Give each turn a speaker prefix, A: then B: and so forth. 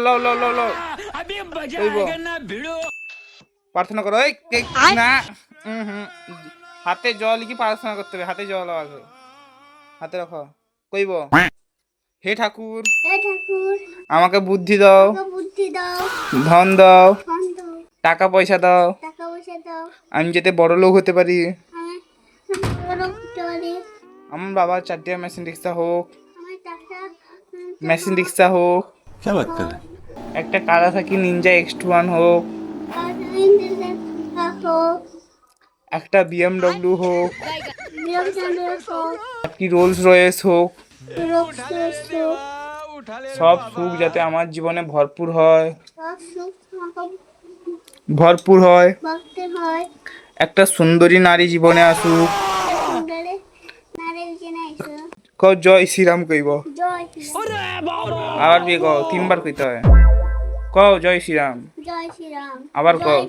A: লও লও লও লও কইব প্রার্থনা করো এই না হাতে জল কি প্রার্থনা করতে হবে হাতে জল আগে হাতে রাখো কইব হে ঠাকুর আমাকে বুদ্ধি দাও ধন দাও টাকা পয়সা দাও আমি যাতে বড় লোক হতে পারি আমার বাবার 4টা মেশিন রিক্সা হোক একটা কাওয়াসাকি নিনজা X1 হোক একটা BMW হোক একটি রোলস রয়েস হোক সব সুখ যাতে আমার জীবনে ভরপুর হয় একটা সুন্দরী নারী জীবনে আসুক কও জয় শ্রীরাম কইব আবার বিয়ে কও 3বার কইতে হয় কও জয় শ্রীরাম আবার কও